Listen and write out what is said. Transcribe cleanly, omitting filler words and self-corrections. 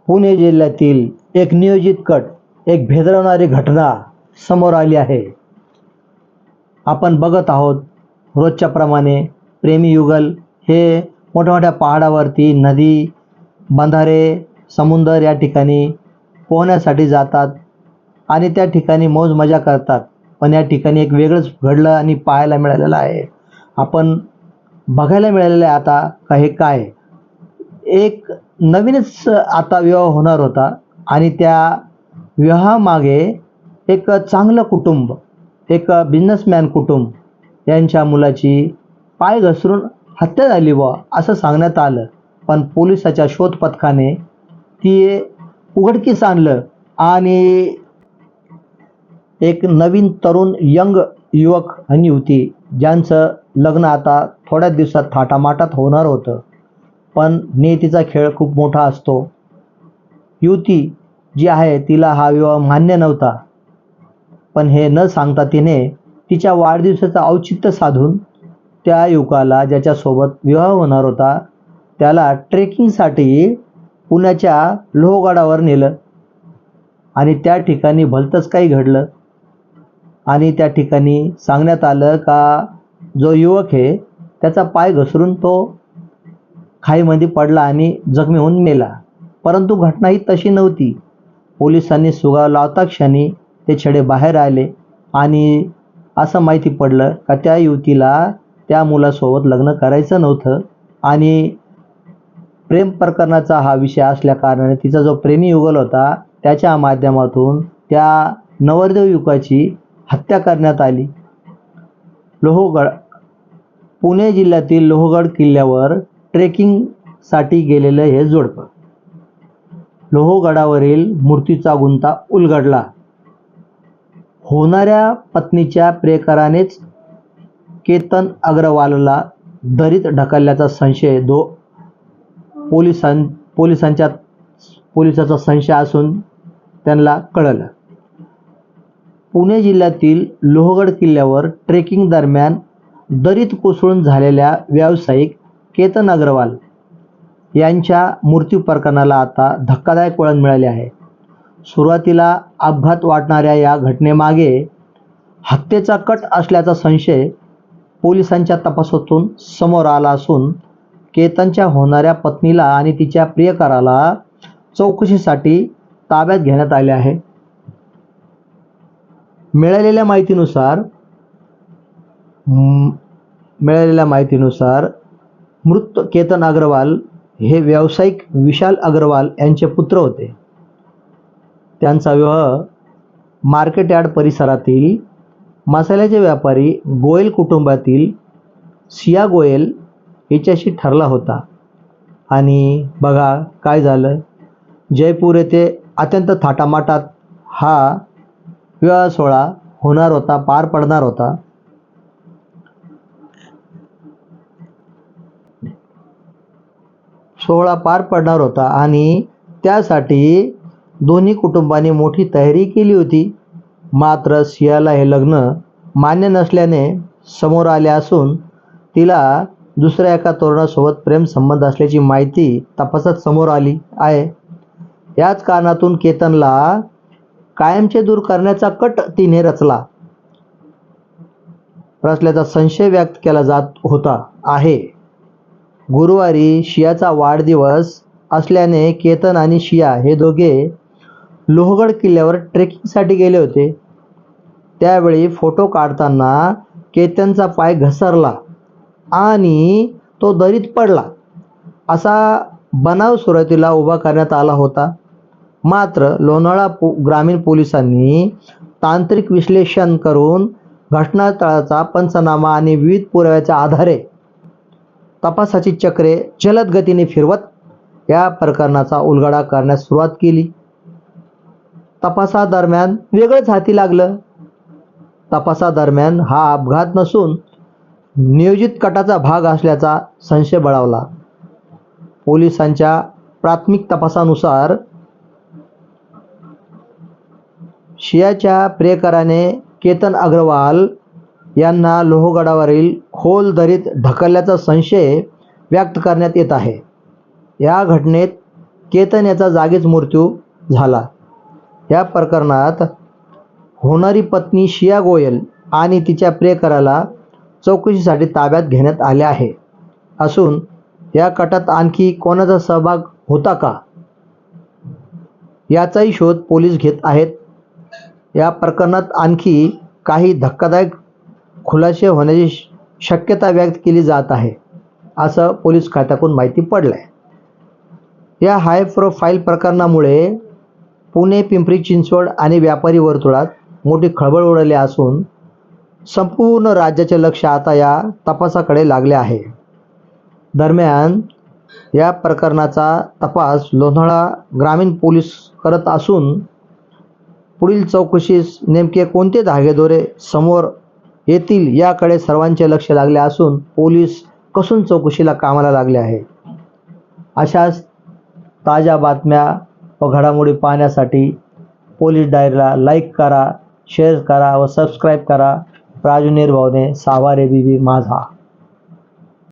पुणे जिल्ह्यातील एक नियोजित कट, एक भेदरवणारी घटना समोर आली आहे. आपण बघत आहोत रोजच्या प्रमाणे प्रेमी युगल हे मोठ्या पहाडावरती नदी, बंधारे, समुद्र या ठिकाणी पोहण्यासाठी जातात आणि त्या ठिकाणी मौज मजा करतात. पण या ठिकाणी एक वेगळंच घडलं आणि पाहायला मिळालेलं आहे. आपण बघायला मिळालेलं आहे आता का हे काय. एक नवीनच आता विवाह होणार होता आणि त्या विवाहामागे एक चांगलं कुटुंब, एक बिझनेसमॅन कुटुंब यांच्या मुलाची पाय घसरून हत्या झाली असं सांगण्यात आलं. पण पोलिसाच्या शोध पथकाने ती उघडकीस आणलं आणि एक नवीन तरुण यंग युवक आणि युवती ज्यांचं लग्न आता थोड्याच दिवसात थाटामाटात होणार होतं. पण नियतीचा खेळ खूप मोठा असतो. युवती जी आहे तिला हा विवाह मान्य नव्हता. पण हे न सांगता तिने तिच्या वाढदिवसाचं औचित्य साधून त्या युवकाला ज्याच्यासोबत विवाह होणार होता त्याला ट्रेकिंगसाठी पुण्याच्या लोहगडावर नेलं आणि त्या ठिकाणी भलतंच काही घडलं. आणि त्या ठिकाणी सांगण्यात आलं का जो युवक आहे त्याचा पाय घसरून तो खाईमध्ये पडला आणि जखमी होऊन मेला. परंतु घटना ही तशी नव्हती. पोलिसांनी सुगावा लावता क्षणी ते छडे बाहेर आले आणि असं माहिती पडलं का त्या युवतीला त्या मुलासोबत लग्न करायचं नव्हतं आणि प्रेम प्रकरणाचा हा विषय असल्या कारणाने तिचा जो प्रेमी युगल होता त्याच्या माध्यमातून त्या नवरदेव युवकाची हत्या करण्यात आली. पुणे जिल्ह्यातील लोहगड किल्ल्यावर ट्रेकिंगसाठी गेलेलं हे जोडपं. लोहगडावरील मूर्तीचा गुंता उलगडला. होणाऱ्या पत्नीच्या प्रियकरानेच केतन अग्रवालला दरीत ढकलल्याचा संशय पोलिसांचा संशय असून त्यांना कळलं. पुणे जिल्ह्यातील लोहगड किल्ल्यावर ट्रेकिंग दरम्यान दरीत कोसळून झालेल्या व्यावसायिक केतन अग्रवाल यांच्या मृत्यू प्रकरणाला आता धक्कादायक वळण मिळाले आहे. सुरुवातीला अपघात वाटणाऱ्या या घटनेमागे हत्येचा कट असल्याचा संशय पोलिसांच्या तपासातून समोर आला असून केतनच्या होणाऱ्या पत्नीला आणि तिच्या प्रियकराला चौकशीसाठी ताब्यात घेण्यात आले आहे. मिळालेल्या माहितीनुसार मृत केतन अग्रवाल हे व्यावसायिक विशाल अग्रवाल यांचे पुत्र होते. त्यांचा विवाह मार्केट यार्ड परिसरातील मसाल्याचे व्यापारी गोयल कुटुंबातील सिया गोयल हिच्याशी ठरला होता. आणि बघा काय झालं. जयपूर येथे अत्यंत थाटामाटात हा विवाह सोहळा होणार होता, पार पडणार होता. आणि त्यासाठी दोन्ही कुटुंबांनी मोठी तयारी केली होती. मात्र सियाला हे लग्न मान्य नसल्याने समोर आले असून तिला दुसऱ्या एका तरुणासोबत प्रेम संबंध असल्याची माहिती तपासात समोर आली आहे. याच कारणातून केतनला कायमचे दूर करण्याचा कट तिने रचल्याचा संशय व्यक्त केला जात होता आहे. गुरुवारी शियाचा वाढदिवस असल्याने केतन आणि शिया हे दोघे लोहगड किल्ल्यावर ट्रेकिंगसाठी गेले होते. त्यावेळी फोटो काढताना केतनचा पाय घसरला आणि तो दरीत पडला असा बनाव सुरुवातीला उभा करण्यात आला होता. मात्र लोणावळा ग्रामीण पोलिसांनी तांत्रिक विश्लेषण करून घटनास्थळाचा पंचनामा आणि विविध पुराव्याच्या आधारे तपासाची चक्रे जलद गतीने फिरवत या प्रकरणाचा उलगडा करण्यास सुरुवात केली. तपासादरम्यान वेगळंच हाती लागलं. तपासादरम्यान हा अपघात नसून नियोजित कटाचा भाग असल्याचा संशय बळावला. पोलिसांच्या प्राथमिक तपासानुसार शियाच्या प्रियकराने केतन अग्रवाल यांना लोहगडावरील खोल दरीत ढकलल्याचा संशय व्यक्त करण्यात येत आहे. या घटनेत केतन याचा जागीच मृत्यू झाला. या प्रकरणात होणारी पत्नी शिया गोयल आणि तिच्या प्रियकराला चौकशीसाठी ताब्यात घेण्यात आले आहे असून या कटात आणखी कोणाचा सहभाग होता का याचाही शोध पोलीस घेत आहेत. या प्रकरणात आणखी काही धक्कादायक खुलासे होण्याची शक्यता व्यक्त केली जात आहे असं पोलीस खात्याकडून माहिती पडलंय. या हाय प्रोफाईल प्रकरणामुळे पुणे, पिंपरी चिंचवड आणि व्यापारी वर्तुळात मोठी खळबळ उडाली असून संपूर्ण राज्याचे लक्ष आता या तपासाकडे लागले आहे. दरम्यान या प्रकरणाचा तपास लोणावळा ग्रामीण पोलीस करत असून पुढील चौकशीस नेमके कोणते धागेदोरे समोर येतील याकडे सर्वांचे लक्ष लागले असून पोलीस कसून चौकशीला कामाला लागले आहे. अशाच ताज्या बातम्या व घडामोडी पाहण्यासाठी पोलीस डायरीला लाईक करा, शेअर करा व सबस्क्राईब करा. राजू निर्भावने, सावारे बीबी माझा.